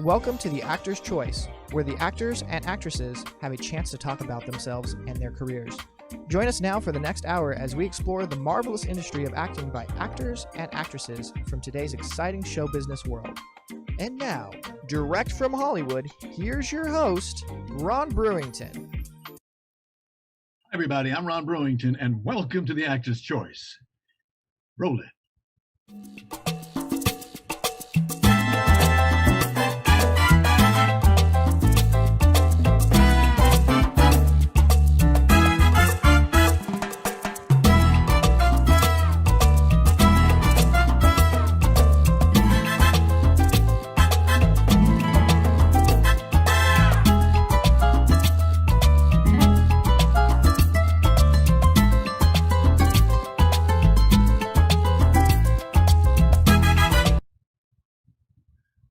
Welcome to The Actor's Choice, where the actors and actresses have a chance to talk about themselves and their careers. Join us now for the next hour as we explore the marvelous industry of acting by actors and actresses from today's exciting show business world. And now, direct from Hollywood, here's your host, Ron Brewington. Hi everybody, I'm Ron Brewington, and welcome to The Actor's Choice. Roll it.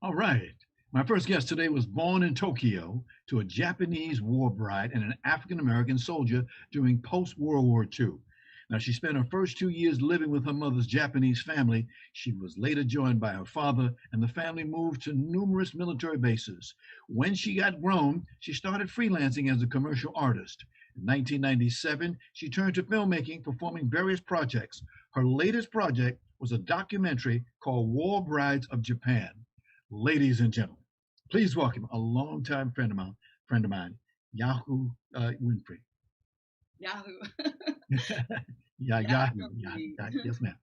All right. My first guest today was born in Tokyo to a Japanese war bride and an African-American soldier during post-World War II. Now, she spent her first 2 years living with her mother's Japanese family. She was later joined by her father, and the family moved to numerous military bases. When she got grown, she started freelancing as a commercial artist. In 1997, she turned to filmmaking, performing various projects. Her latest project was a documentary called War Brides of Japan. Ladies and gentlemen, please welcome a longtime friend of mine, Yayoi Winfrey. Yahoo. Yahoo. Yes, ma'am.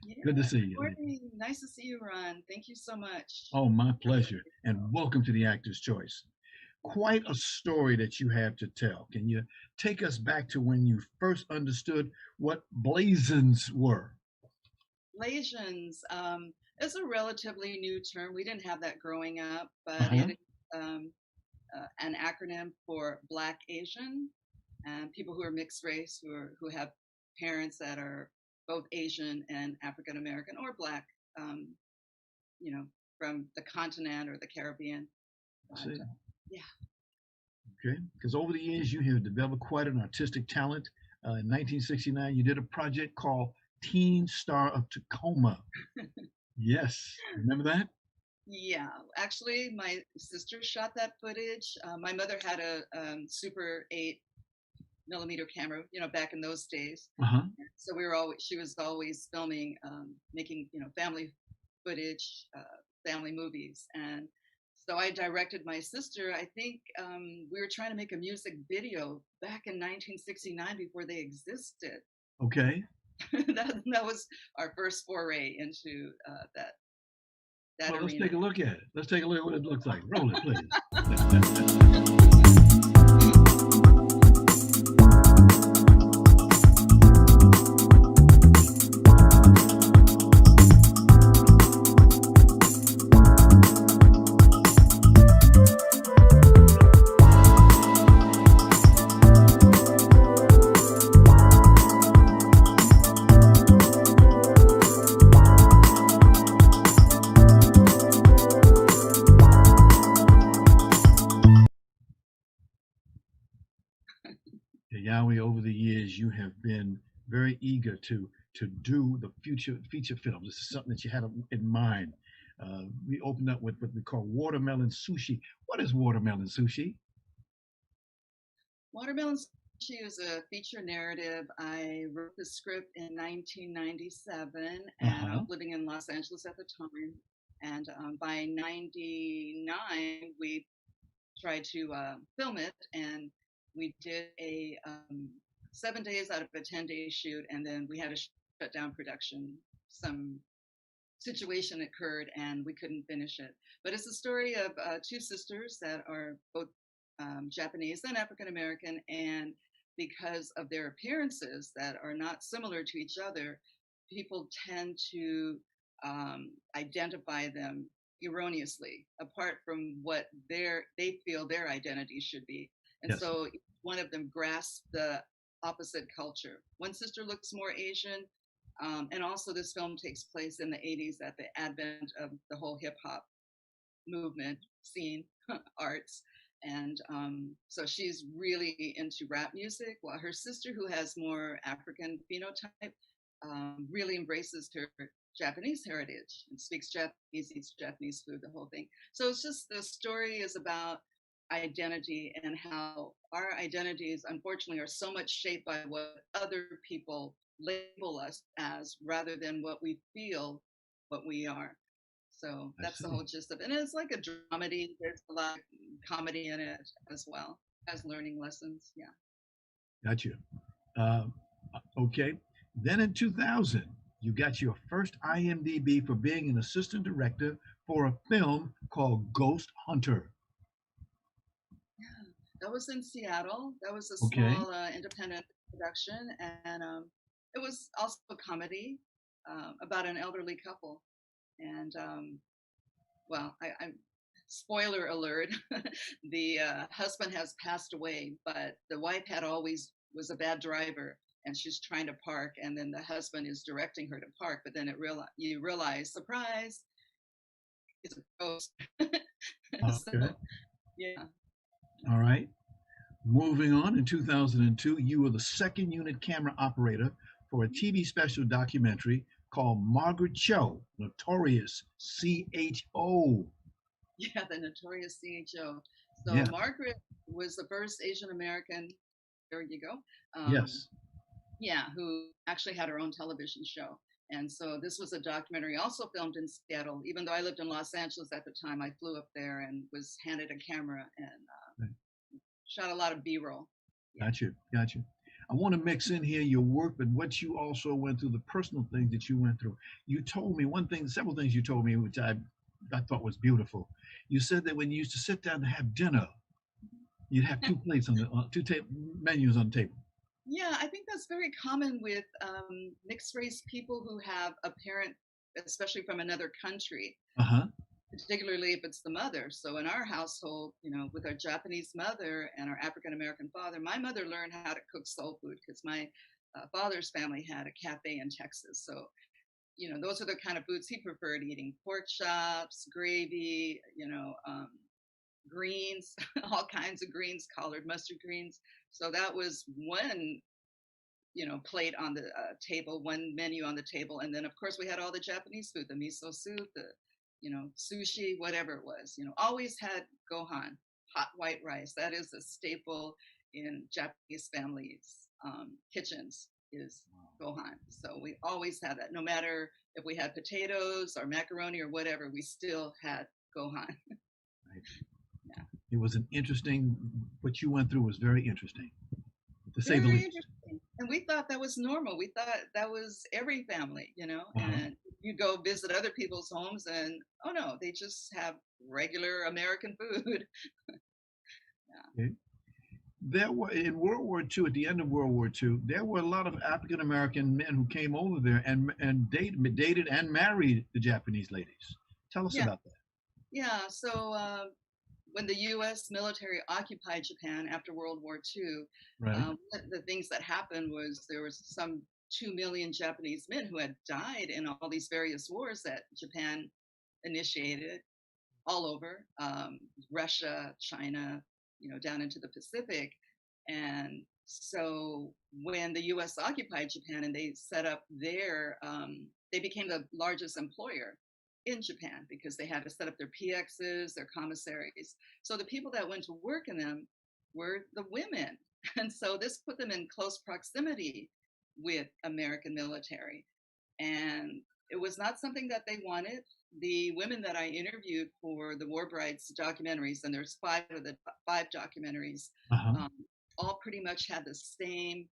Yeah. Good to see you. Morning. Nice to see you, Ron. Thank you so much. Oh, my pleasure. And welcome to The Actor's Choice. Quite a story that you have to tell. Can you take us back to when you first understood what blazons were? Blasians. It's a relatively new term. We didn't have that growing up, but it is an acronym for Black Asian and people who are mixed race, who have parents that are both Asian and African American or Black, from the continent or the Caribbean. But, yeah. Okay, because over the years you have developed quite an artistic talent. In 1969, you did a project called Teen Star of Tacoma. Yes, remember that? Yeah, actually, my sister shot that footage. My mother had a Super 8mm camera, back in those days. So she was always filming, making, family footage, family movies. And so I directed my sister. I think we were trying to make a music video back in 1969 before they existed. Okay. that was our first foray into that Well, arena. let's take a look at it. Let's take a look at what it looks like. Roll it, please. Yayoi, over the years, you have been very eager to do the feature films. This is something that you had in mind. We opened up with what we call Watermelon Sushi. What is Watermelon Sushi? Watermelon Sushi is a feature narrative. I wrote the script in 1997, and I was living in Los Angeles at the time. And by 99, we tried to film it, and we did a 7 days out of a 10-day shoot, and then we had to shut down production. Some situation occurred, and we couldn't finish it. But it's a story of two sisters that are both Japanese and African American, and because of their appearances that are not similar to each other, people tend to identify them erroneously, apart from what they feel their identity should be. And Yes. so one of them grasps the opposite culture. One sister looks more Asian, and also this film takes place in the 80s at the advent of the whole hip hop movement scene, arts. And so she's really into rap music, while her sister, who has more African phenotype, really embraces her Japanese heritage and speaks Japanese, eats Japanese food, the whole thing. So it's just the story is about identity and how our identities, unfortunately, are so much shaped by what other people label us as rather than what we feel what we are. So I that's the see. whole gist of it. And it's like a dramedy. There's a lot of comedy in it as well as learning lessons. Yeah. Got you. Uh, okay. Then in 2000, you got your first IMDb for being an assistant director for a film called Ghost Hunter. Yeah. That was in Seattle. That was a Okay. small independent production. And it was also a comedy about an elderly couple. And well, I'm spoiler alert, the husband has passed away, but the wife had always was a bad driver, and she's trying to park, and then the husband is directing her to park, but then you realize, surprise, it's a ghost. Okay. So yeah, All right. Moving on, in 2002, you were the second unit camera operator for a TV special documentary called Margaret Cho, Notorious CHO. yeah, the notorious CHO. So Yes, Margaret was the first Asian American. There you go. Um, yes. yeah, who actually had her own television show. And so this was a documentary also filmed in Seattle. Even though I lived in Los Angeles at the time, I flew up there and was handed a camera and Right. shot a lot of B-roll. Yeah. Got you, got you. I want to mix in here your work, but what you also went through, the personal things that you went through. You told me one thing, several things you told me, which I thought was beautiful. You said that when you used to sit down to have dinner, you'd have two plates on the menus on the table. Yeah, I think that's very common with mixed race people who have a parent, especially from another country, Uh huh. particularly if it's the mother. So in our household, with our Japanese mother and our African American father, my mother learned how to cook soul food because my father's family had a cafe in Texas. So, those are the kind of foods he preferred eating: pork chops, gravy, greens, all kinds of greens, collard mustard greens. So that was one plate on the table, one menu on the table. And then, of course, we had all the Japanese food, the miso soup, the, sushi, whatever it was, always had gohan, hot white rice. That is a staple in Japanese families' kitchens is gohan. So we always had that. No matter if we had potatoes or macaroni or whatever, we still had gohan. Right. Yeah. It was an interesting. What you went through was very interesting, to say the Very least. interesting. And we thought that was normal. We thought that was every family, Uh-huh. and you go visit other people's homes and, oh no, they just have regular American food. Yeah. Okay. There were in World War II, at the end of World War II, there were a lot of African American men who came over there and dated and married the Japanese ladies. Tell us Yeah. about that. Yeah. So when the U.S. military occupied Japan after World War II, Right. one of the things that happened was there was some 2 million Japanese men who had died in all these various wars that Japan initiated all over Russia, China, down into the Pacific. And so when the US occupied Japan and they set up they became the largest employer in Japan because they had to set up their PXs, their commissaries. So the people that went to work in them were the women. And so this put them in close proximity with American military. And it was not something that they wanted. The women that I interviewed for the War Brides documentaries, and there's 5 documentaries, Uh-huh. um, all pretty much had the same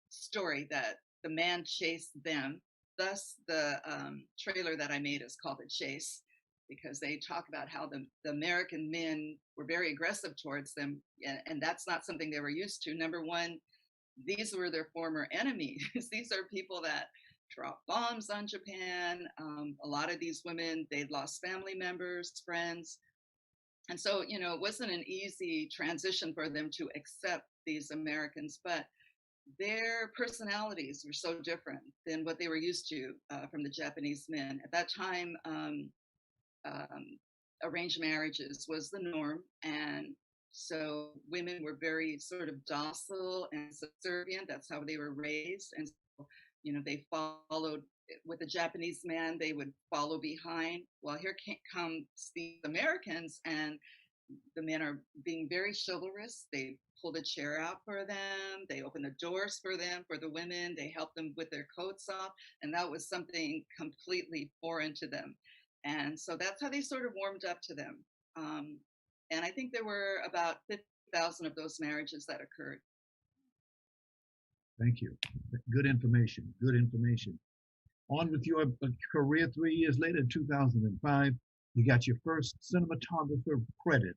story that the man chased them. Thus, the trailer that I made is called The Chase because they talk about how the American men were very aggressive towards them, and that's not something they were used to. Number one, these were their former enemies. These are people that dropped bombs on Japan. A lot of these women, they'd lost family members, friends. And so, it wasn't an easy transition for them to accept these Americans, but their personalities were so different than what they were used to from the Japanese men. At that time, um, arranged marriages was the norm. And so women were very sort of docile and subservient. That's how they were raised. And so they followed with a Japanese man, they would follow behind. Well, here comes the Americans, and the men are being very chivalrous. They pull the chair out for them. They open the doors for them, for the women. They help them with their coats off. And that was something completely foreign to them. And so that's how they sort of warmed up to them. And I think there were about 50,000 of those marriages that occurred. Thank you. Good information. Good information. On with your career 3 years later, in 2005, you got your first cinematographer credit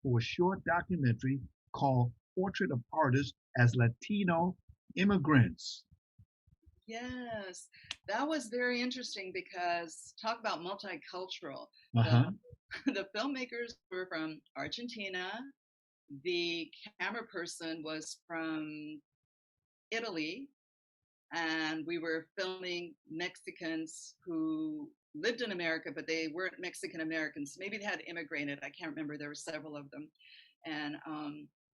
for a short documentary called Portrait of Artists as Latino Immigrants. Yes, that was very interesting because talk about multicultural. Uh-huh. The filmmakers were from Argentina. The camera person was from Italy, and we were filming Mexicans who lived in America, but they weren't Mexican Americans. Maybe they had immigrated. I can't remember. There were several of them, and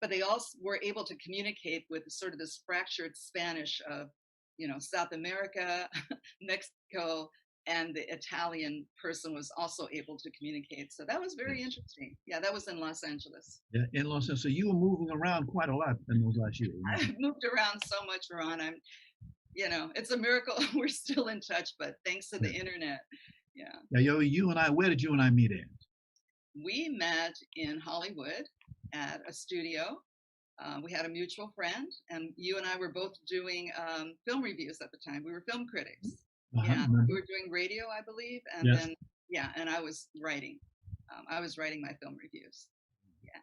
but they all were able to communicate with sort of this fractured Spanish of, South America, Mexico, and the Italian person was also able to communicate. So that was very interesting. Yeah, that was in Los Angeles. Yeah, in Los Angeles. So you were moving around quite a lot in those last years. I've moved around so much, Ron. It's a miracle we're still in touch, but thanks to the internet. Yeah. Yeah, where did you and I meet at? We met in Hollywood at a studio. We had a mutual friend, and you and I were both doing film reviews at the time. We were film critics. Yeah, we were doing radio, I believe, and then and I was writing. I was writing my film reviews. Yeah.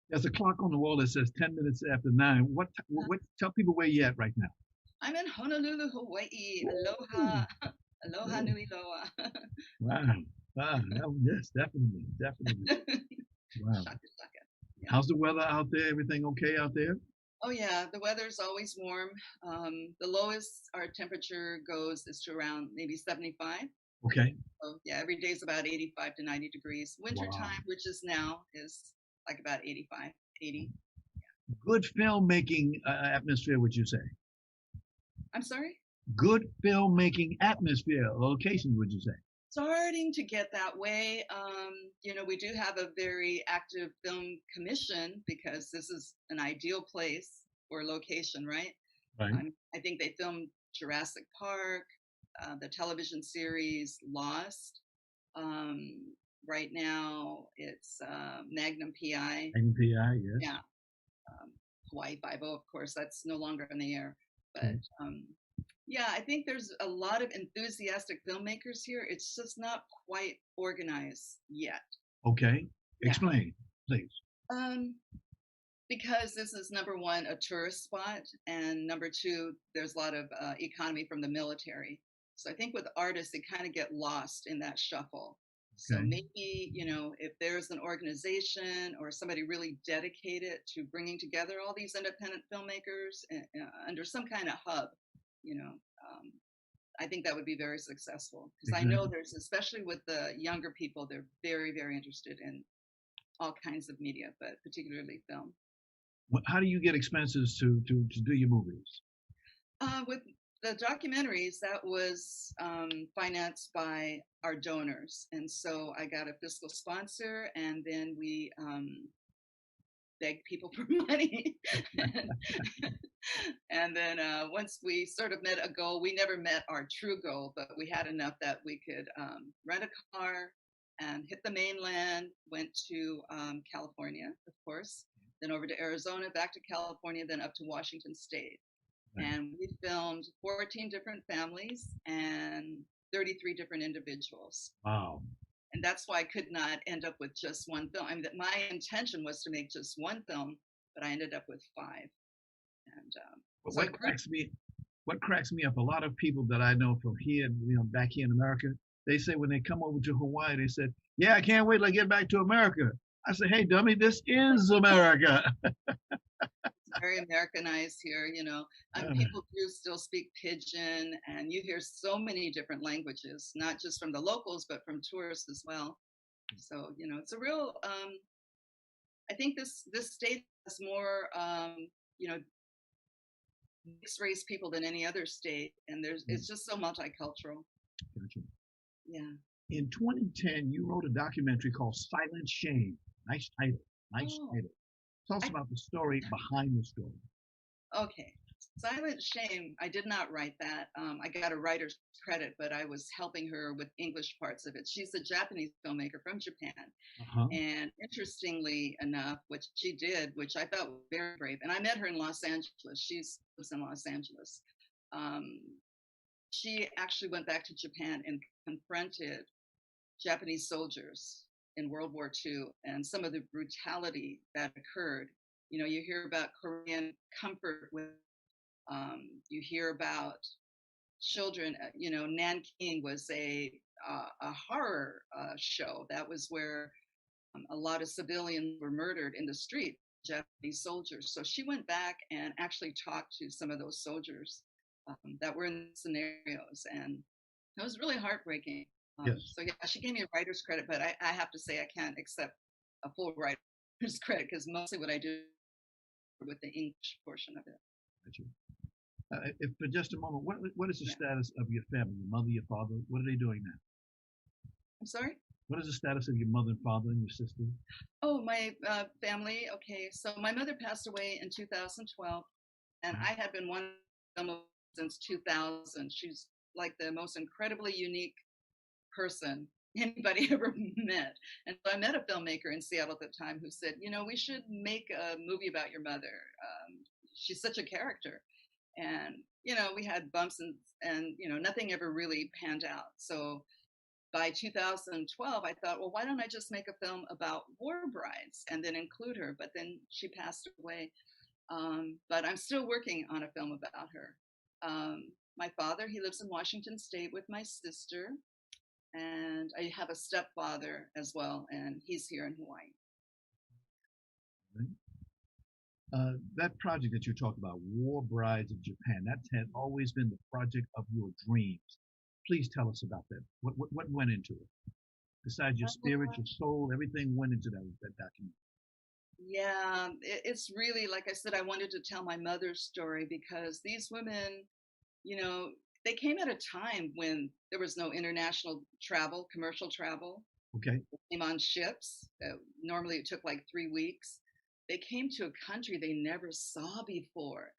There's a clock on the wall that says 10 minutes after 9. What? Tell people where you're at right now. I'm in Honolulu, Hawaii. Aloha, aloha nui loa. Wow. Yes, definitely. Wow. Shaka, shaka. Yeah. How's the weather out there? Everything okay out there? Oh yeah, the weather's always warm. The lowest our temperature goes is to around maybe 75. Okay. So yeah, every day is about 85 to 90 degrees. Wintertime, which is now, is like about 85, 80. Yeah. Good filmmaking atmosphere, would you say? I'm sorry? Good filmmaking atmosphere, location, would you say? Starting to get that way. We do have a very active film commission because this is an ideal place for location, right? Right. I think they filmed Jurassic Park, the television series Lost. Right now it's Magnum PI. Magnum PI, yes. Yeah. Hawaii Five-0, of course, that's no longer on the air. But yeah, I think there's a lot of enthusiastic filmmakers here. It's just not quite organized yet. Okay. Explain, please. Because this is, number one, a tourist spot, and number two, there's a lot of economy from the military. So I think with artists, they kind of get lost in that shuffle. So maybe, if there's an organization or somebody really dedicated to bringing together all these independent filmmakers under some kind of hub, I think that would be very successful. Because I know there's, especially with the younger people, they're very, very interested in all kinds of media, but particularly film. How do you get expenses to do your movies? With the documentaries, that was financed by our donors. And so I got a fiscal sponsor, and then we begged people for money. And then once we sort of met a goal, we never met our true goal, but we had enough that we could rent a car and hit the mainland, went to California, of course, then over to Arizona, back to California, then up to Washington State. And we filmed 14 different families and 33 different individuals. Wow. And that's why I could not end up with just one film. I mean, my intention was to make just one film, but I ended up with 5. And but what cracks me up, a lot of people that I know from here, back here in America, they say when they come over to Hawaii, they said, "Yeah, I can't wait till I get back to America." I say, "Hey, dummy, this is America." It's very Americanized here, and people do still speak Pidgin, and you hear so many different languages, not just from the locals, but from tourists as well. So, it's a real, I think this state has more, mixed race people than any other state, and it's just so multicultural. Gotcha. Yeah. In 2010, you wrote a documentary called Silent Shame. Nice title. Nice title. Tell us about the story behind the story. Okay. Silent Shame, I did not write that. I got a writer's credit, but I was helping her with English parts of it. She's a Japanese filmmaker from Japan. And interestingly enough, what she did, which I thought was very brave, and I met her in Los Angeles. She lives in Los Angeles. She actually went back to Japan and confronted Japanese soldiers in World War II and some of the brutality that occurred. You know, you hear about Korean comfort with, you hear about children. You know, Nanking was a horror show. That was where a lot of civilians were murdered in the street, Japanese soldiers. So she went back and actually talked to some of those soldiers that were in scenarios, and it was really heartbreaking. So yeah, she gave me a writer's credit, but I have to say I can't accept a full writer's credit because mostly what I do with the English portion of it. If for just a moment, what is the status of your family, your mother, your father? What are they doing now? I'm sorry? What is the status of your mother and father and your sister? Oh, my family. Okay, so my mother passed away in 2012, and I had been one of them since 2000. She's like the most incredibly unique person anybody ever met. And so I met a filmmaker in Seattle at the time who said, you know, we should make a movie about your mother. She's such a character. And, you know, we had bumps and, you know, nothing ever really panned out. So by 2012, I thought, well, why don't I just make a film about war brides and then include her? But then she passed away. But I'm still working on a film about her. My father, he lives in Washington State with my sister. And I have a stepfather as well, and he's here in Hawaii. That project that you talked about, War Brides of Japan, that had always been the project of your dreams. Please tell us about that. What went into it? Besides your spirit, your soul, everything went into that document. Yeah, it's really, like I said, I wanted to tell my mother's story because these women, you know, they came at a time when there was no international travel, commercial travel. Okay. They came on ships. Normally it took like 3 weeks. They came to a country they never saw before.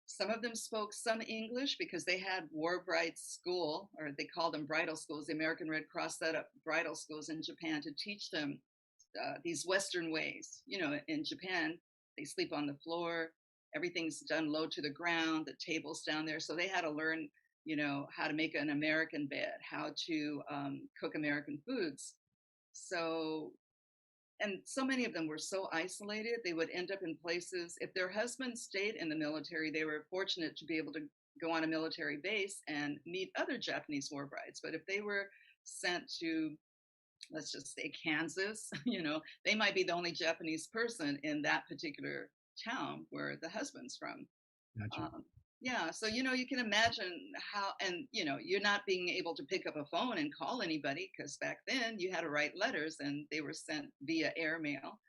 Some of them spoke some English because they had war bride school, or they called them bridal schools. The American Red Cross set up bridal schools in Japan to teach them these Western ways. You know, in Japan, they sleep on the floor. Everything's done low to the ground. The table's down there. So they had to learn, you know, how to make an American bed, how to cook American foods. So, and so many of them were so isolated, they would end up in places. If their husbands stayed in the military, they were fortunate to be able to go on a military base and meet other Japanese war brides. But if they were sent to, let's just say, Kansas, you know, they might be the only Japanese person in that particular town where the husband's from. Gotcha. Yeah, so you know, you can imagine how, and you know, you're not being able to pick up a phone and call anybody because back then you had to write letters and they were sent via airmail.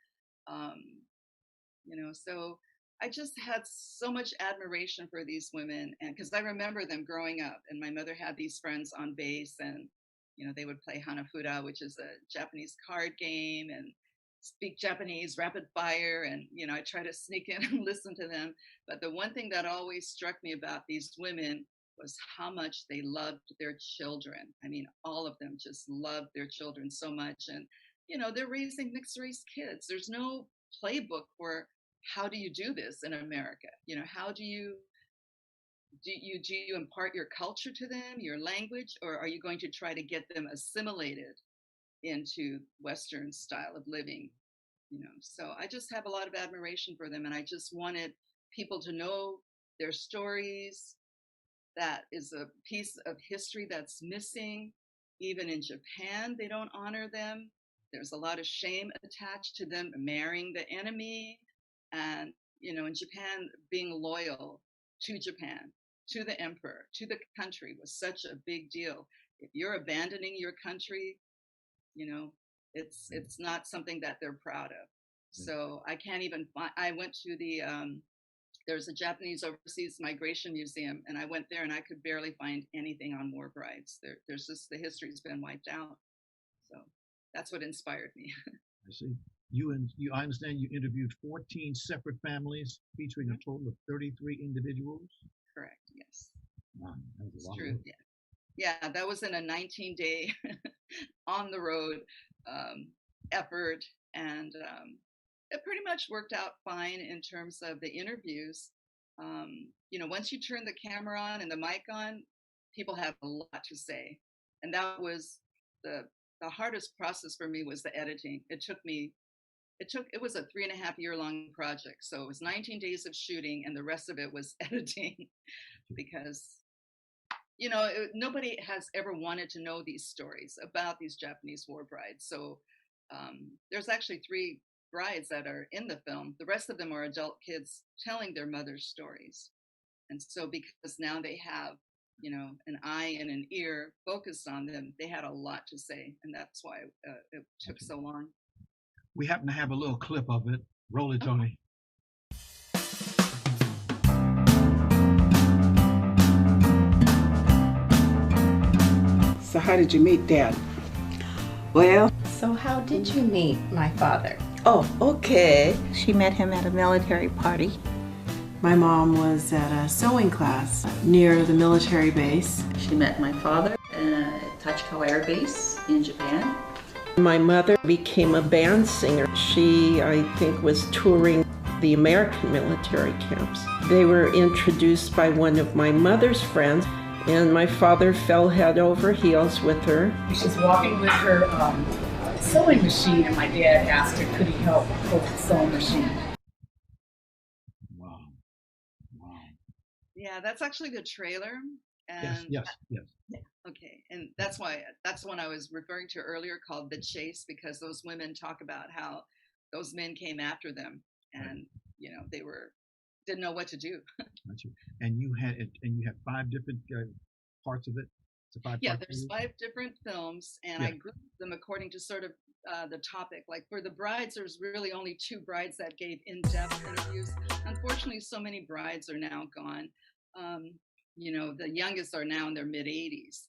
You know, so I just had so much admiration for these women, and because I remember them growing up, and my mother had these friends on base, and you know, they would play Hanafuda, which is a Japanese card game, and speak Japanese rapid fire, and you know, I try to sneak in and listen to them. But the one thing that always struck me about these women was how much they loved their children. I mean, all of them just loved their children so much. And you know, they're raising mixed race kids. There's no playbook for how do you do this in America. You know, how do you impart your culture to them, your language, or are you going to try to get them assimilated into Western style of living? You know, so I just have a lot of admiration for them, and I just wanted people to know their stories. That is a piece of history that's missing. Even in Japan, they don't honor them. There's a lot of shame attached to them marrying the enemy, and you know, in Japan, being loyal to Japan, to the emperor, to the country was such a big deal. If you're abandoning your country, you know, it's not something that they're proud of. So I can't even find. I went to the there's a Japanese Overseas Migration Museum, and I went there and I could barely find anything on war brides. There's just, the history's been wiped out. So that's what inspired me. I see. I understand you interviewed 14 separate families featuring a total of 33 individuals. Correct. Yes. Wow, that was a lot true. of work. Yeah, that was in a 19-day on the road effort, and it pretty much worked out fine in terms of the interviews. Once you turn the camera on and the mic on, people have a lot to say, and that was the hardest process for me, was the editing. It was a 3.5-year long project, so it was 19 days of shooting, and the rest of it was editing, because nobody has ever wanted to know these stories about these Japanese war brides. So there's actually 3 brides that are in the film. The rest of them are adult kids telling their mother's stories. And so because now they have, an eye and an ear focused on them, they had a lot to say. And that's why it took so long. We happen to have a little clip of it. Roll it, Tony. So how did you meet Dad? Well, so how did you meet my father? Oh, okay. She met him at a military party. My mom was at a sewing class near the military base. She met my father at Tachiko Air Base in Japan. My mother became a band singer. She, I think, was touring the American military camps. They were introduced by one of my mother's friends, and my father fell head over heels with her. She's walking with her sewing machine, and my dad asked her, could he help pull the sewing machine? Wow. Yeah, that's actually the trailer. And Yes. Okay, and that's the one I was referring to earlier, called The Chase, because those women talk about how those men came after them, and they didn't know what to do. And you had 5 different parts of it. There's 5 different films, and I grouped them according to sort of the topic. Like for the brides, there's really only 2 brides that gave in-depth interviews. Unfortunately, so many brides are now gone. The youngest are now in their mid-80s.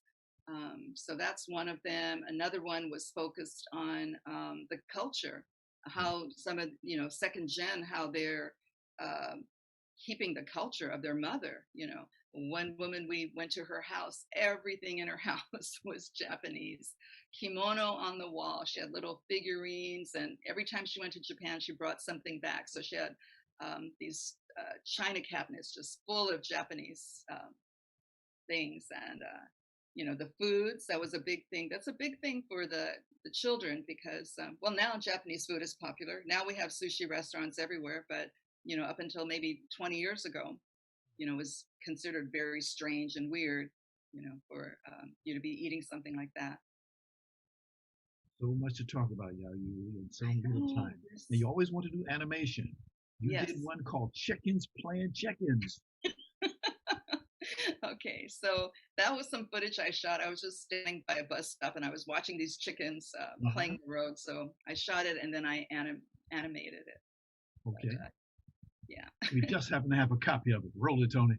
So that's one of them. Another one was focused on the culture, how some of, second gen, how they're keeping the culture of their mother. One woman, we went to her house, everything in her house was Japanese. Kimono on the wall. She had little figurines, and every time she went to Japan, she brought something back. So she had these china cabinets just full of Japanese things, and the foods. That was a big thing. That's a big thing for the children, because now Japanese food is popular. Now we have sushi restaurants everywhere, but up until maybe 20 years ago, it was considered very strange and weird, for you to be eating something like that. So much to talk about, Yayoi, and so little time. Now, you always want to do animation. You did one called Chickens Playing Chickens. Okay, so that was some footage I shot. I was just standing by a bus stop, and I was watching these chickens playing the road. So I shot it, and then I animated it. Okay. But, yeah. We just happen to have a copy of it. Roll it, Tony.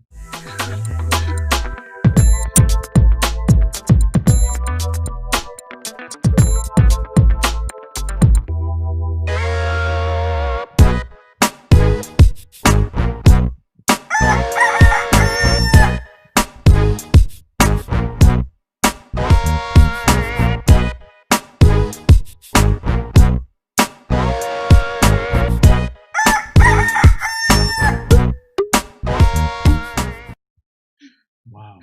Wow.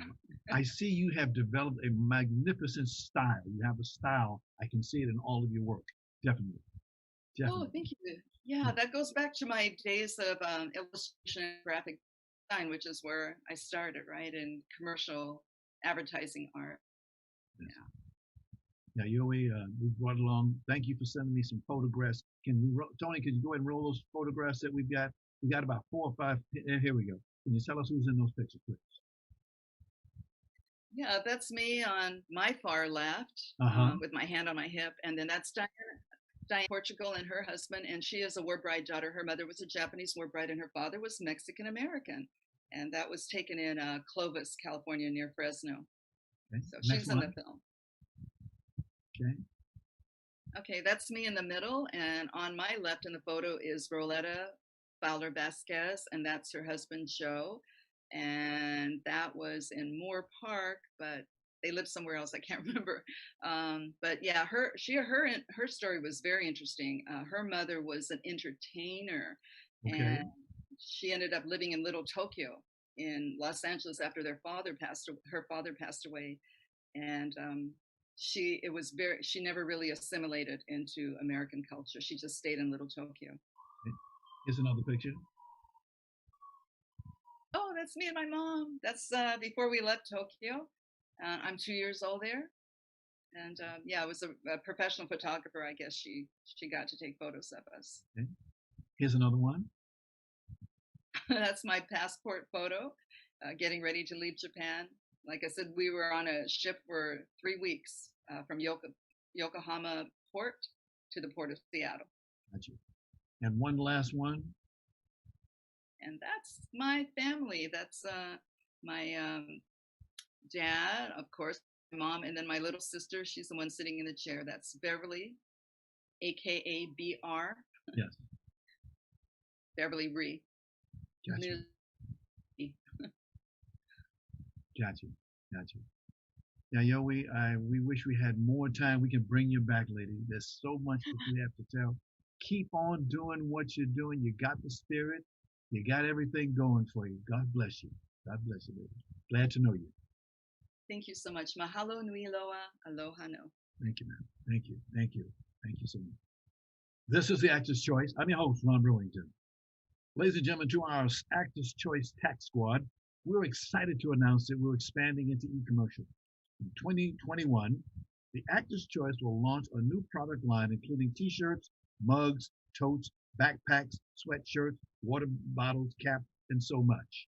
I see you have developed a magnificent style. You have a style. I can see it in all of your work. Definitely. Oh, thank you. Yeah, that goes back to my days of illustration and graphic design, which is where I started, right, in commercial advertising art. Yes. Yeah. Yayoi, we brought along. Thank you for sending me some photographs. Tony, could you go ahead and roll those photographs that we've got? We got about 4 or 5. Here we go. Can you tell us who's in those pictures, please? Yeah, that's me on my far left with my hand on my hip, and then that's Diana. Diane Portugal and her husband, and she is a war bride daughter. Her mother was a Japanese war bride, and her father was Mexican American, and that was taken in Clovis, California, near Fresno. Okay. So Next she's in one. the film. Okay. Okay, that's me in the middle, and on my left in the photo is Roletta Fowler Vasquez, and that's her husband Joe, and that was in Moore Park, but they lived somewhere else. I can't remember. But yeah, her story was very interesting. Her mother was an entertainer, Okay. and she ended up living in Little Tokyo in Los Angeles after her father passed away, and she never really assimilated into American culture. She just stayed in Little Tokyo. Here's another picture. Oh, that's me and my mom. That's before we left Tokyo. I'm 2 years old there, and yeah, I was a professional photographer. I guess she got to take photos of us. Okay. Here's another one. That's my passport photo, getting ready to leave Japan. Like I said, we were on a ship for 3 weeks from Yokohama port to the port of Seattle. Gotcha. And one last one. And that's my family. That's my dad, of course, my mom, and then my little sister. She's the one sitting in the chair. That's Beverly, a.k.a. BR. Yes. Beverly Ree. Gotcha. Gotcha. Now, Yayoi, we wish we had more time. We can bring you back, lady. There's so much that we have to tell. Keep on doing what you're doing. You got the spirit. You got everything going for you. God bless you. God bless you, lady. Glad to know you. Thank you so much. Mahalo nui loa, aloha no. Thank you, ma'am. Thank you. Thank you. Thank you so much. This is the Actor's Choice. I'm your host, Ron Brewington. Ladies and gentlemen, to our Actor's Choice Tax Squad, we're excited to announce that we're expanding into e-commercial. In 2021, the Actor's Choice will launch a new product line including t-shirts, mugs, totes, backpacks, sweatshirts, water bottles, caps, and so much.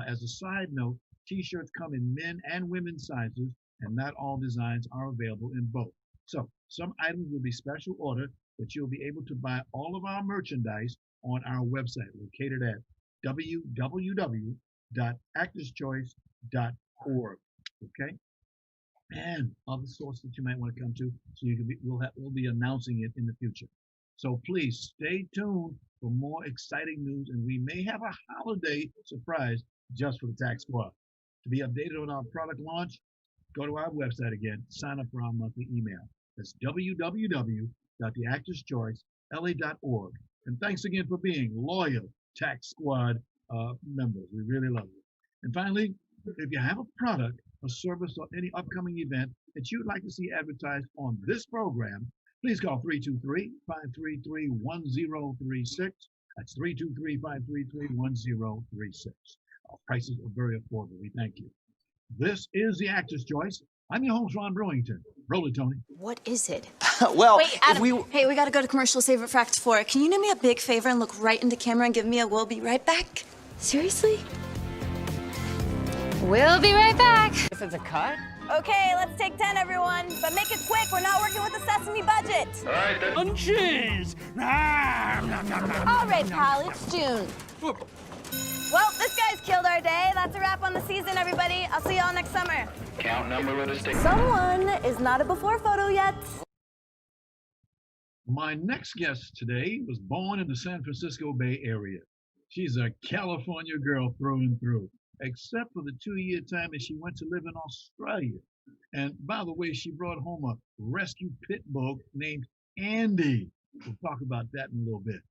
As a side note, t-shirts come in men and women's sizes, and not all designs are available in both. So some items will be special order, but you'll be able to buy all of our merchandise on our website located at www.actorschoice.org. Okay? And other sources that you might want to come to, so we'll be announcing it in the future. So please stay tuned for more exciting news, and we may have a holiday surprise just for the Tax Squad. To be updated on our product launch, go to our website again, sign up for our monthly email. That's www.theactorschoicela.org. And thanks again for being loyal Tax Squad members. We really love you. And finally, if you have a product, a service, or any upcoming event that you'd like to see advertised on this program, please call 323-533-1036. That's 323-533-1036. Our prices are very affordable. We thank you. This is the Actor's Choice. I'm your host, Ron Brewington. Roll it, Tony. What is it? Well, wait, Adam, hey, we gotta go to commercial, save it for Act 4. Can you do me a big favor and look right into camera and give me a "we'll be right back"? Seriously? We'll be right back. This is a cut? Okay, let's take 10, everyone. But make it quick. We're not working with the Sesame budget. All right, then. On cheese. All right, pal, it's June. Well, this guy's killed our day. That's a wrap on the season, everybody. I'll see y'all next summer. Count number with a stick. Someone is not a before photo yet. My next guest today was born in the San Francisco Bay Area. She's a California girl through and through, except for the 2-year time that she went to live in Australia. And by the way, she brought home a rescue pit bull named Andy. We'll talk about that in a little bit.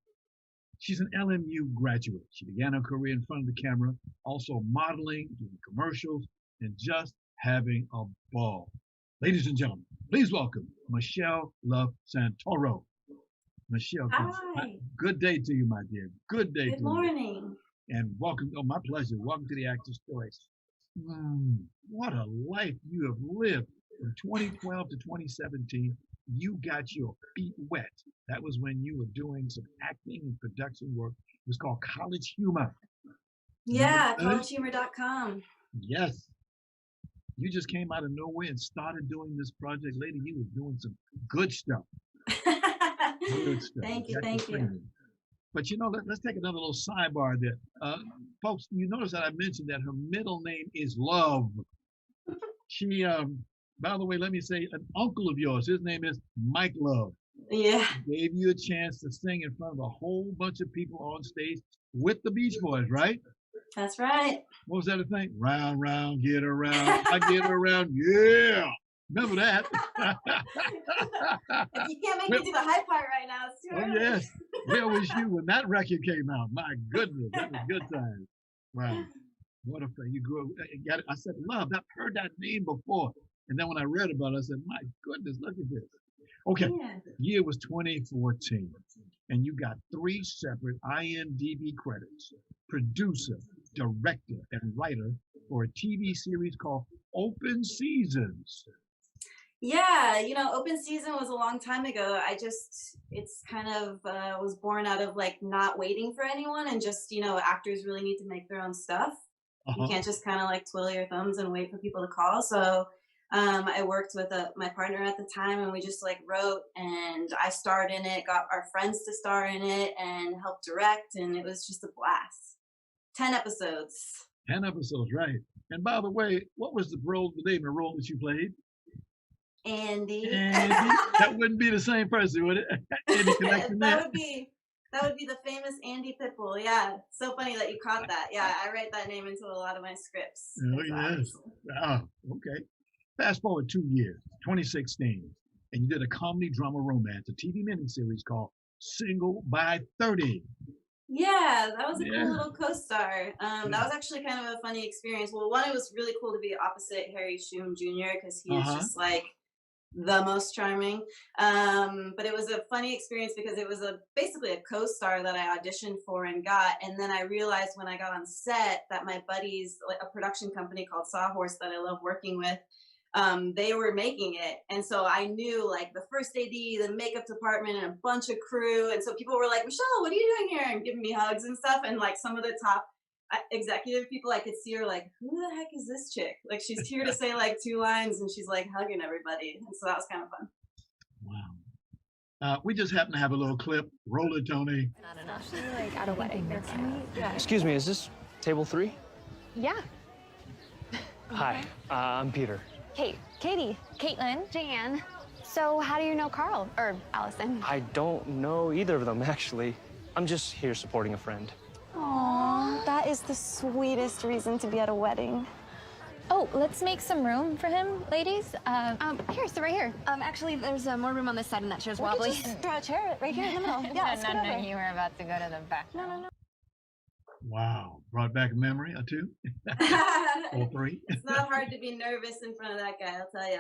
She's an LMU graduate. She began her career in front of the camera, also modeling, doing commercials, and just having a ball. Ladies and gentlemen, please welcome Michele Love Santoro. Michele, good day to you, my dear. Good day to you. Good morning. And welcome, oh, my pleasure. Welcome to the Actor's Choice. What a life you have lived. From 2012 to 2017, you got your feet wet. That was when you were doing some acting and production work. It was called College Humor. Yeah, collegehumor.com. Yes. You just came out of nowhere and started doing this project. Lady, you were doing some good stuff. Good stuff. Thank you, Jackie thank you. Freeman. But you know, let's take another little sidebar there. Folks, you notice that I mentioned that her middle name is Love. She, by the way, let me say, an uncle of yours, his name is Mike Love. Yeah. He gave you a chance to sing in front of a whole bunch of people on stage with the Beach Boys, right? That's right. What was that a thing? Round, round, get around, I get around, yeah. Remember that? If you can't make me do the high part right now, it's too early. Yes. Where was you when that record came out? My goodness, that was good times. Wow. What a thing. You grew up. I said, Love, I've heard that name before. And then when I read about it, I said, my goodness, look at this. Okay. Yeah. Year was 2014. And you got 3 separate IMDb credits: producer, director, and writer for a TV series called Open Seasons. Yeah, you know, Open Season was a long time ago. It's kind of was born out of like not waiting for anyone, and just, you know, actors really need to make their own stuff. You can't just kind of like twiddle your thumbs and wait for people to call. So I worked with my partner at the time, and we just like wrote, and I starred in it, got our friends to star in it, and helped direct, and it was just a blast. 10 episodes. 10 episodes, right. And by the way, what was the name of the role that you played? Andy. That wouldn't be the same person, would it? Andy connecting that would be the famous Andy Pitbull. Yeah, so funny that you caught that. Yeah, I write that name into a lot of my scripts. Oh yes. Oh, okay. Fast forward 2 years, 2016, and you did a comedy drama romance, a TV miniseries called Single by 30. Yeah, that was a cool little co-star. That was actually kind of a funny experience. Well, one, it was really cool to be opposite Harry Shum Jr. because he is just like the most charming. But it was a funny experience because it was basically a co-star that I auditioned for and got. And then I realized when I got on set that my buddies, like a production company called Sawhorse that I love working with, they were making it. And so I knew like the first AD, the makeup department, and a bunch of crew. And so people were like, Michelle, what are you doing here? And giving me hugs and stuff. And like some of the top executive people, I could see her like, who the heck is this chick? Like she's here to say like 2 lines and she's like hugging everybody. And so that was kind of fun. Wow. We just happen to have a little clip. Roll it, Tony. Not enough. Like at a wedding. Excuse me, is this table 3? Yeah. Hi, I'm Peter. Kate, Katie, Caitlin, Jan. So how do you know Carl or Allison? I don't know either of them, actually. I'm just here supporting a friend. Aww, that is the sweetest reason to be at a wedding. Oh, let's make some room for him, ladies. Here, so right here. Actually, there's more room on this side, and that chair's wobbly. Just throw a chair right here in the middle. Yeah, no, you were about to go to the back. No. Wow, brought back a memory or 2 or 3. It's not hard to be nervous in front of that guy, I'll tell you.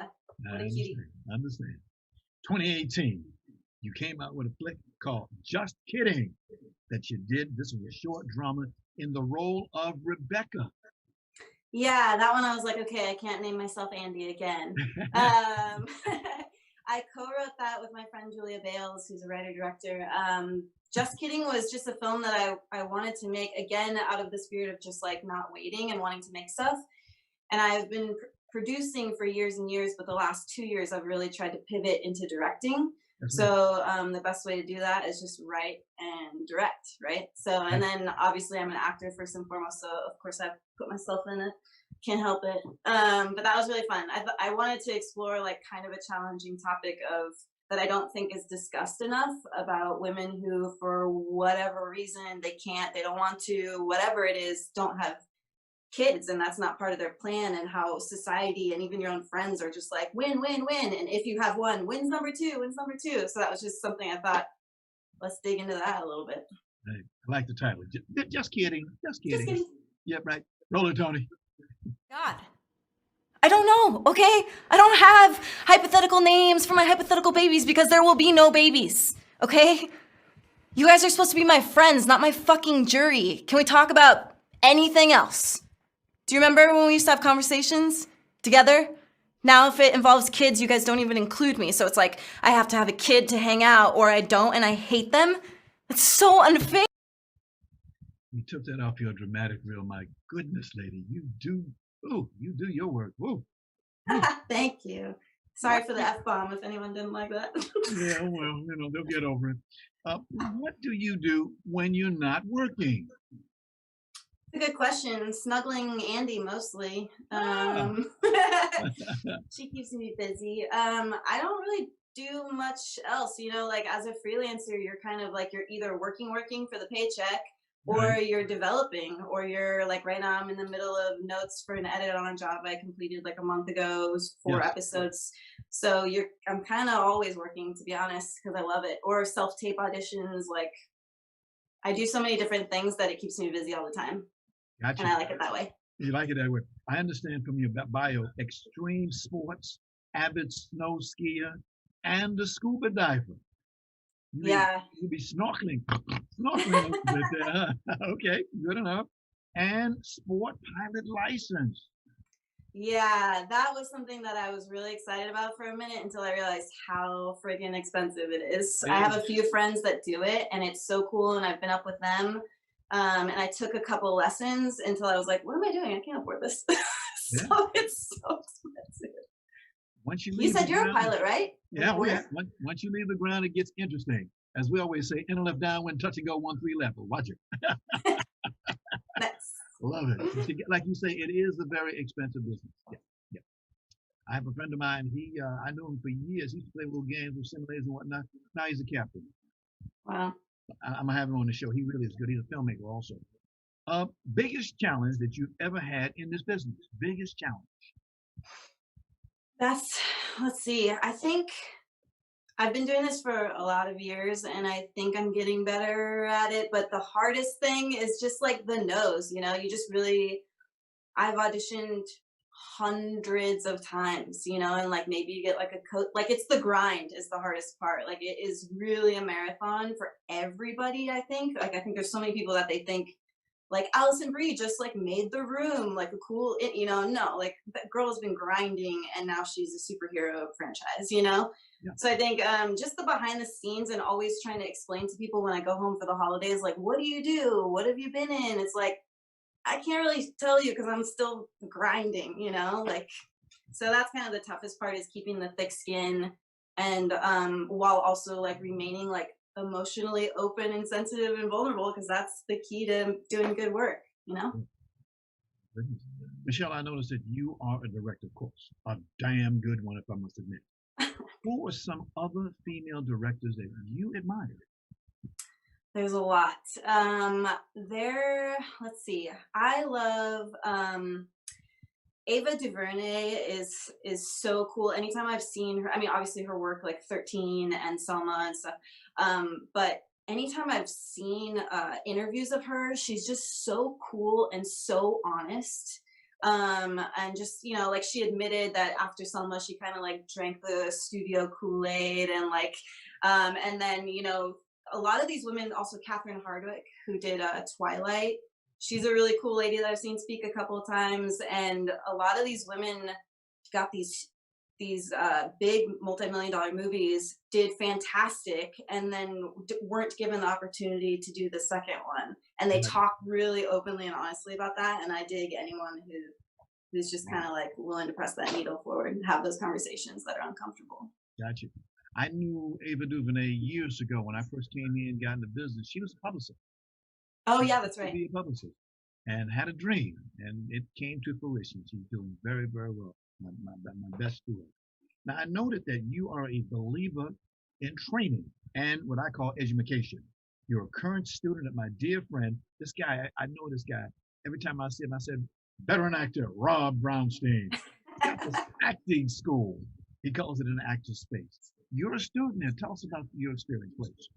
What a cutie. I understand. 2018, you came out with a flick called Just Kidding that you did. This was a short drama in the role of Rebecca. Yeah, that one I was like, okay, I can't name myself Andy again. I co-wrote that with my friend Julia Bales, who's a writer-director. Just Kidding was just a film that I wanted to make, again, out of the spirit of just like not waiting and wanting to make stuff. And I've been producing for years and years, but the last 2 years I've really tried to pivot into directing. So the best way to do that is just write and direct, right? So, and then obviously I'm an actor first and foremost, so of course I've put myself in it. Can't help it. But that was really fun. I wanted to explore like kind of a challenging topic that I don't think is discussed enough about women who, for whatever reason, they don't want to, whatever it is, don't have kids, and that's not part of their plan, and how society and even your own friends are just like, win, win, win. And if you have one, wins number 2, wins number 2. So that was just something I thought, let's dig into that a little bit. Hey, I like the title. Just kidding. Just kidding. Just kidding. Yep, right. Roll it, Tony. God. I don't know, okay? I don't have hypothetical names for my hypothetical babies because there will be no babies, okay? You guys are supposed to be my friends, not my fucking jury. Can we talk about anything else? Do you remember when we used to have conversations together? Now if it involves kids, you guys don't even include me. So it's like I have to have a kid to hang out or I don't and I hate them. It's so unfair. You took that off your dramatic reel. My goodness, lady, you do your work. Woo. Thank you. Sorry for the F-bomb if anyone didn't like that. Yeah, well, they'll get over it. What do you do when you're not working? It's a good question. Snuggling Andy mostly. She keeps me busy. I don't really do much else, like as a freelancer, you're kind of like, you're either working for the paycheck, or you're developing, or you're like, right now I'm in the middle of notes for an edit on a job I completed like a month ago. It was 4 episodes. So I'm kind of always working, to be honest, because I love it. Or self-tape auditions. Like, I do so many different things that it keeps me busy all the time. Gotcha. And I like it that way. You like it that way. I understand from your bio, extreme sports, avid snow skier, and a scuba diver. You'll be snorkeling. Okay, good enough. And sport pilot license. Yeah, that was something that I was really excited about for a minute until I realized how freaking expensive it is. I have a few friends that do it, and it's so cool, and I've been up with them. And I took a couple lessons until I was like, what am I doing? I can't afford this. So it's so expensive. Once you said you're a pilot, right? Yeah, once you leave the ground, it gets interesting. As we always say, enter left downwind, touch and go 1-3 left. Watch it. Nice. Love it. Like you say, it is a very expensive business. Yeah. I have a friend of mine. I knew him for years. He used to play little games with simulators and whatnot. Now he's a captain. Wow. I'm gonna have him on the show. He really is good. He's a filmmaker also. Biggest challenge that you've ever had in this business? Biggest challenge? Let's see. I think I've been doing this for a lot of years, and I think I'm getting better at it. But the hardest thing is just like the no's, you just really, I've auditioned hundreds of times, and like maybe you get like a coach, like it's the grind is the hardest part. Like it is really a marathon for everybody, I think. Like I think there's so many people that they think like Allison Brie just like made The Room like a cool, no, like that girl has been grinding and now she's a superhero franchise, Yeah. So I think just the behind the scenes and always trying to explain to people when I go home for the holidays, like, what do you do? What have you been in? It's like, I can't really tell you because I'm still grinding, like, so that's kind of the toughest part is keeping the thick skin and while also like remaining like emotionally open and sensitive and vulnerable, because that's the key to doing good work, Michele, I noticed that you are a director, of course, a damn good one, if I must admit. Who are some other female directors that you admire? There's a lot. Let's see. I love Ava DuVernay is so cool. Anytime I've seen her, I mean, obviously her work like 13 and Selma and stuff, but anytime I've seen interviews of her, she's just so cool and so honest. And just, like she admitted that after Selma, she kind of like drank the studio Kool-Aid and like, and then, a lot of these women, also Catherine Hardwicke, who did Twilight, she's a really cool lady that I've seen speak a couple of times. And a lot of these women got these big multi-million-dollar movies, did fantastic, and then weren't given the opportunity to do the second one. And they talk really openly and honestly about that. And I dig anyone who's just kind of like willing to press that needle forward and have those conversations that are uncomfortable. Gotcha. I knew Ava DuVernay years ago when I first came in and got into business. She was a publicist. Oh, yeah, that's right. To be a publicist and had a dream, and it came to fruition. She's doing very, very well. My best to her. Now, I noted that you are a believer in training and what I call education. You're a current student of my dear friend. This guy, I know this guy. Every time I see him, I said, veteran actor, Rob Brownstein. That was acting school. He calls it an actor space. You're a student there. Tell us about your experience, please.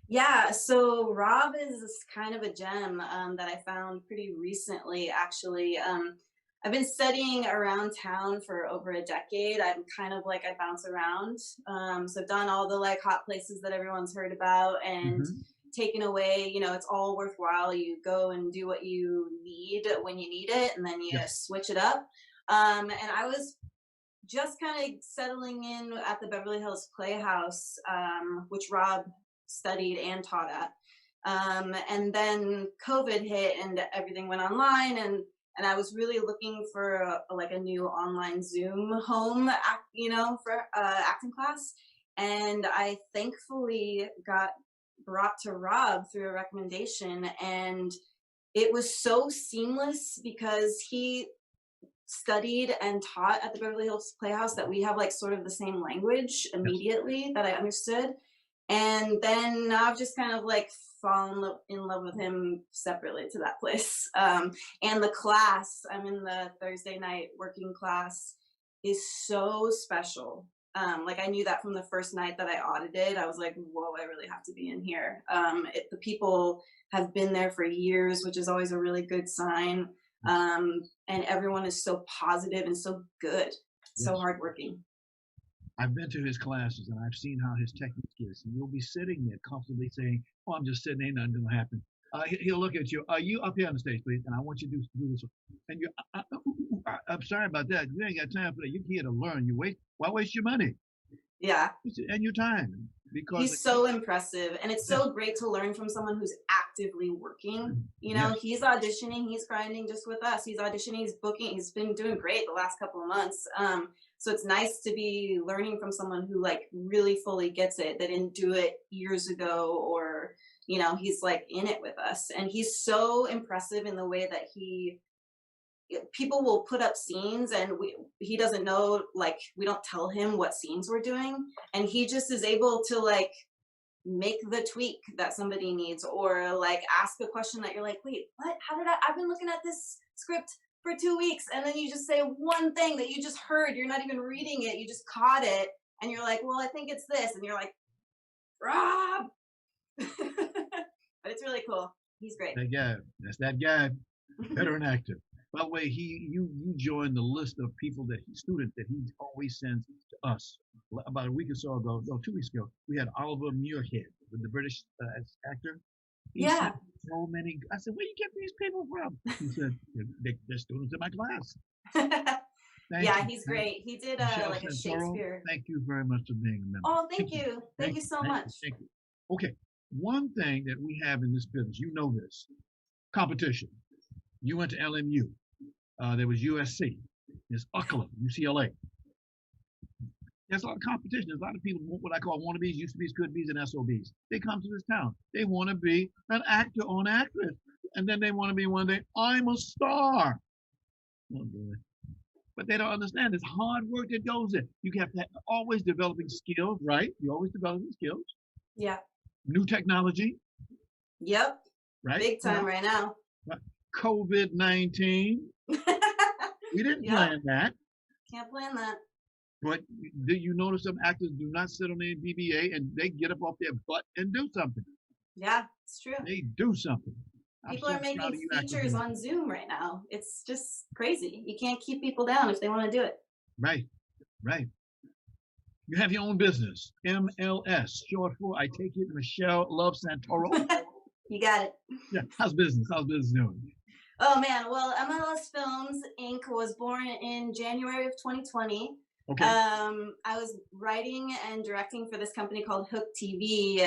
Yeah, so Rob is kind of a gem that I found pretty recently, actually. I've been studying around town for over a decade. I'm kind of like, I bounce around. So I've done all the like hot places that everyone's heard about and taken away, it's all worthwhile. You go and do what you need when you need it, and then you switch it up. And I was just kind of settling in at the Beverly Hills Playhouse, which Rob studied and taught at. And then COVID hit and everything went online, and And I was really looking for like a new online Zoom home, for acting class. And I thankfully got brought to Rob through a recommendation, and it was so seamless because he studied and taught at the Beverly Hills Playhouse that we have like sort of the same language immediately that I understood. And then I've just kind of like fallen in love with him separately to that place. And the class, I'm in the Thursday night working class, is so special. Like I knew that from the first night that I audited. I was like, whoa, I really have to be in here. The people have been there for years, which is always a really good sign. And everyone is so positive and so good, so hardworking. I've been to his classes and I've seen how his technique is. And you'll be sitting there comfortably saying, "Oh, I'm just sitting there, nothing going to happen." He'll look at you. Are you up here on the stage, please? And I want you to do this. And you, I'm sorry about that. You ain't got time for that. You're here to learn. Why waste your money? Yeah. And your time. Because he's so impressive, and it's so great to learn from someone who's actively working. He's auditioning, he's grinding just with us. He's auditioning, he's booking, he's been doing great the last couple of months. So it's nice to be learning from someone who like really fully gets it. They didn't do it years ago, or he's like in it with us, and he's so impressive in the way that people will put up scenes and he doesn't know, like we don't tell him what scenes we're doing, and he just is able to like make the tweak that somebody needs, or like ask a question that you're like, wait, what, I've been looking at this script for 2 weeks, and then you just say one thing that you just heard, you're not even reading it, you just caught it, and you're like, well, I think it's this, and you're like, Rob. But it's really cool. He's great. That's that guy, veteran actor. By the way, you joined the list of students that he always sends to us. About a week or so ago, 2 weeks ago, we had Oliver Muirhead, the British actor. He sent so many. I said, "Where you get these people from?" He said, "They're students in my class." He's great. He did like a Shakespeare. Thank you very much for being a member. Oh, thank you. Thank you so much. Thank you. Okay, one thing that we have in this business, this, competition. You went to LMU. There was USC. There's UCLA, UCLA. There's a lot of competition. There's a lot of people, what I call wannabes, used to be's, could be's, and SOBs. They come to this town. They want to be an actor or an actress. And then they want to be one day, I'm a star. Oh, boy. But they don't understand. There's hard work that goes in. You have to always developing skills, right? You're always developing skills. Yeah. New technology. Yep. Right? Big time right now. COVID-19. We didn't plan that. Can't plan that. But do you notice some actors do not sit on their BBA and they get up off their butt and do something? Yeah, it's true. They do something. People are making features on Zoom right now. It's just crazy. You can't keep people down if they want to do it. Right. You have your own business, MLS, short for, I take it, Michele loves Santoro. You got it. Yeah. How's business doing? Oh man, well, MLS Films Inc. was born in January of 2020. Okay. I was writing and directing for this company called Hook TV,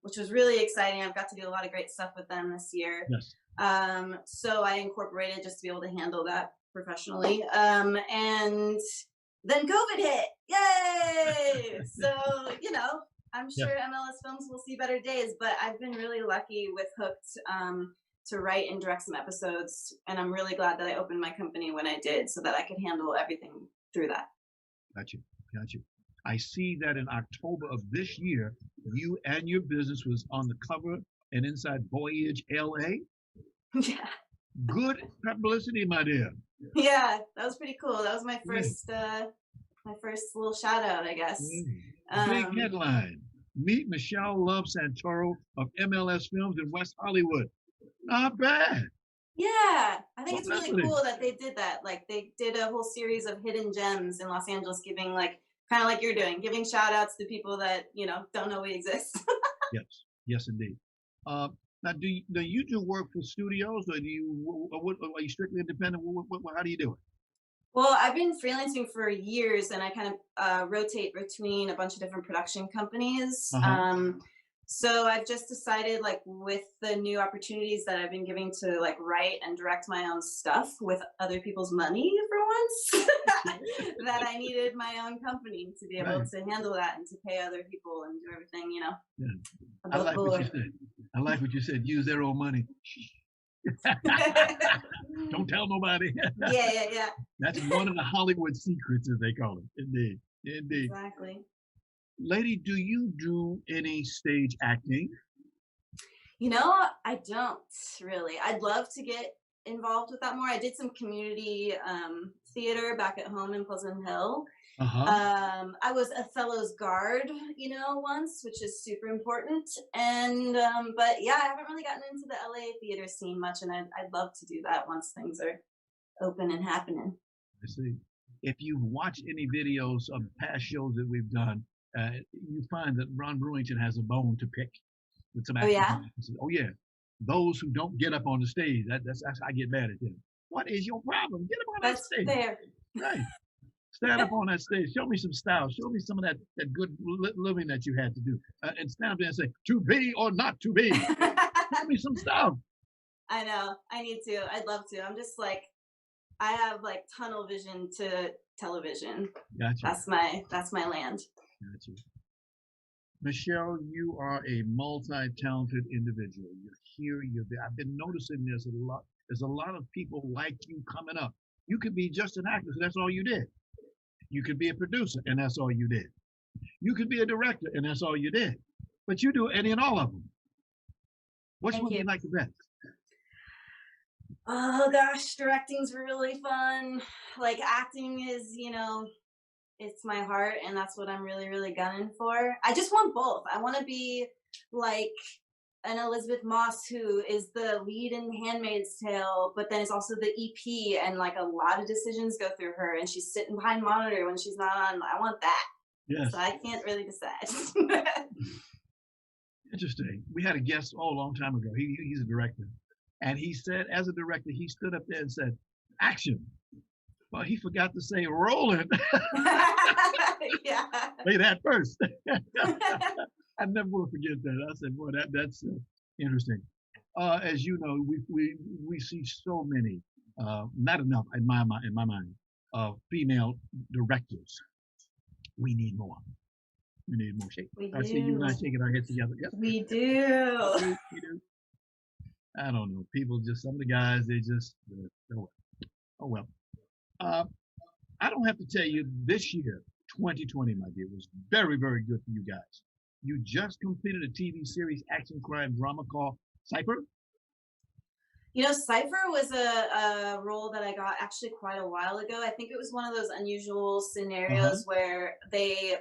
which was really exciting. I've got to do a lot of great stuff with them this year. Yes. So I incorporated just to be able to handle that professionally. And then COVID hit. Yay! So, I'm sure MLS Films will see better days, but I've been really lucky with Hooked to write and direct some episodes. And I'm really glad that I opened my company when I did so that I could handle everything through that. Got you. I see that in October of this year, you and your business was on the cover and inside Voyage LA. Yeah. Good publicity, my dear. Yeah, that was pretty cool. That was my first little shout out, I guess. Big headline. Meet Michele loves Santoro of MLS Films in West Hollywood. Not bad. Yeah, I think it's really cool that they did that. Like they did a whole series of hidden gems in Los Angeles, giving kind of like you're doing, giving shout outs to people that, don't know we exist. Yes, indeed. Now, do you do work for studios, or are you strictly independent? How do you do it? Well, I've been freelancing for years, and I kind of rotate between a bunch of different production companies. So I've just decided, like, with the new opportunities that I've been giving to like write and direct my own stuff with other people's money for once, that I needed my own company to be able to handle that and to pay other people and do everything, you know. Yeah. I like what you said. I like what you said. Use their own money. Don't tell nobody. Yeah. That's one of the Hollywood secrets, as they call it. Indeed. Exactly. Lady, do you do any stage acting? You know, I don't really. I'd love to get involved with that more. I did some community theater back at home in Pleasant Hill. I was Othello's guard, you know, once, which is super important. And but yeah, I haven't really gotten into the LA theater scene much, and I'd love to do that once things are open and happening. I see. If you've watched any videos of past shows that we've done, you find that Ron Brewington has a bone to pick with some actors. Oh yeah, those who don't get up on the stage, that's I get mad at them. What is your problem? Get up on that stage. Fair. Right. Stand up on that stage. Show me some style. Show me some of that good living that you had to do. And stand up there and say, to be or not to be. Show me some stuff. I know. I need to. I'd love to. I'm just like, I have like tunnel vision to television. Gotcha. That's my land. Gotcha. Michele, you are a multi-talented individual. You're here, you're there. I've been noticing this a lot. There's a lot of people like you coming up. You could be just an actor, so that's all you did. You could be a producer, and that's all you did. You could be a director, and that's all you did. But you do any and all of them. Which one do you like the best? Oh gosh, directing's really fun. Like acting is, you know, it's my heart, and that's what I'm really, really gunning for. I just want both. I want to be like an Elizabeth Moss who is the lead in Handmaid's Tale, but then is also the EP, and like a lot of decisions go through her, and she's sitting behind monitor when she's not on. I want that. Yes. So I can't really decide. Interesting. We had a guest a long time ago. He's a director. And he said, as a director, he stood up there and said, action. Well, he forgot to say rolling. Yeah. Say that first. I never will forget that. I said, boy, that's interesting. As you know, we see so many, not enough in my mind, female directors. We need more. We need more. I see you and I shaking our heads together. Yes. We do. We do. I don't know. People just, some of the guys, they just, oh well. I don't have to tell you, this year, 2020, my dear, was very, very good for you guys. You just completed a TV series action crime drama called Cypher. You know, Cypher was a role that I got actually quite a while ago. I think it was one of those unusual scenarios where they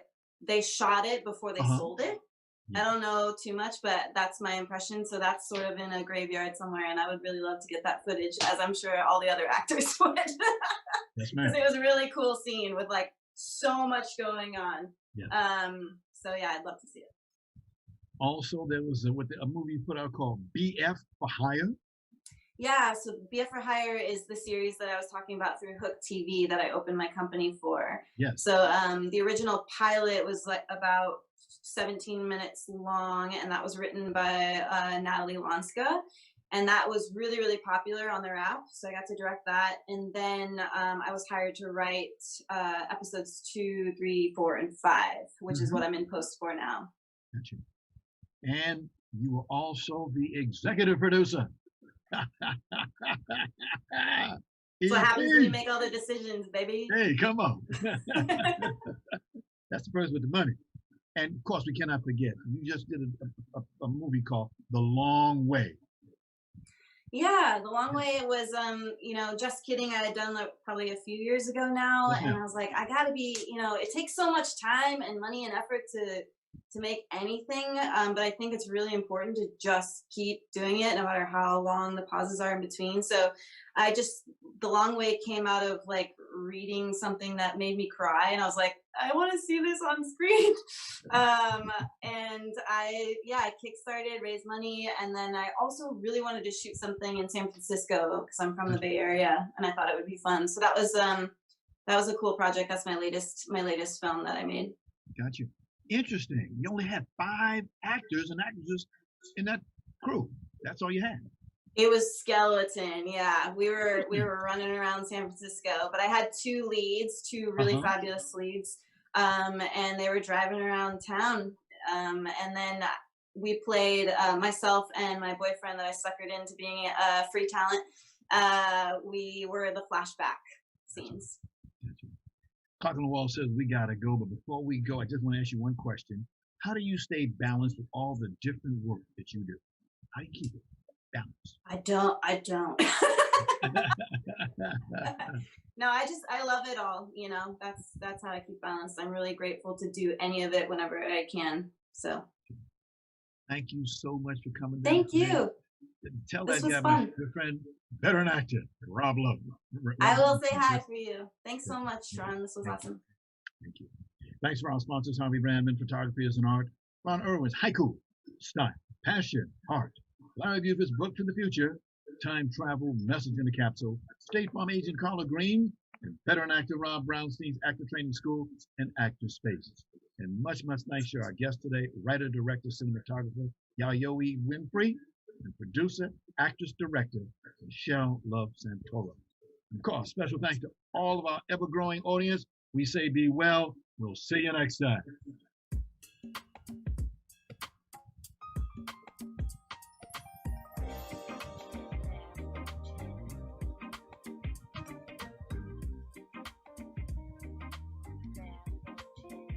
shot it before they sold it. I don't know too much, but that's my impression. So that's sort of in a graveyard somewhere, and I would really love to get that footage, as I'm sure all the other actors would. Yes, ma'am. Because it was a really cool scene with like so much going on. Yeah. So yeah, I'd love to see it. Also, there was a movie you put out called BF for Hire. Yeah, so BF for Hire is the series that I was talking about through Hook TV that I opened my company for. Yes. So the original pilot was like about 17 minutes long, and that was written by Natalie Lonska, and that was really, really popular on their app. So I got to direct that, and then I was hired to write episodes 2, 3, 4, and 5, which is what I'm in post for now. Gotcha. And you were also the executive producer. That's what happens when you make all the decisions, baby. Hey, come on. That's the person with the money. And of course, we cannot forget, you just did a movie called The Long Way. Yeah, The Long Way was, you know, just kidding. I had done that probably a few years ago now. And I was like, I gotta be, you know, it takes so much time and money and effort to make anything. But I think it's really important to just keep doing it no matter how long the pauses are in between. So The Long Way came out of like reading something that made me cry. And I was like, I want to see this on screen. And I kickstarted, raised money. And then I also really wanted to shoot something in San Francisco because I'm from the Bay Area, and I thought it would be fun. So that was a cool project. That's my latest film that I made. Gotcha. Interesting. You only had 5 actors and actresses in that crew. That's all you had. It was skeleton, yeah. We were running around San Francisco, but I had 2 leads, 2 really fabulous leads, and they were driving around town. And then we played myself and my boyfriend that I suckered into being free talent. We were the flashback scenes. Clock on the Wall says we gotta go, but before we go, I just want to ask you one question. How do you stay balanced with all the different work that you do? How do you keep it balanced? I don't. No, I love it all. You know, that's how I keep balanced. I'm really grateful to do any of it whenever I can. So. Thank you so much for coming down. Thank you. Tell This that was guy, fun. my friend, veteran actor, Rob Love. I will say hi for you. Thanks so much, Ron. This was awesome. Thank you. Thanks for our sponsors, Harvey Brandman, Photography is an Art, Ron Irwin's Haiku, Style, Passion, Heart, Larry Buford's Book to the Future, Time Travel, Message in a Capsule, State Farm Agent Carla Green, and veteran actor Rob Brownstein's Actor Training School and Actor Spaces. And much, much thanks to our guest today, writer, director, cinematographer Yayoi Winfrey, and producer, actress, director Michele Love Santoro. And of course, special thanks to all of our ever-growing audience. We say be well. We'll see you next time.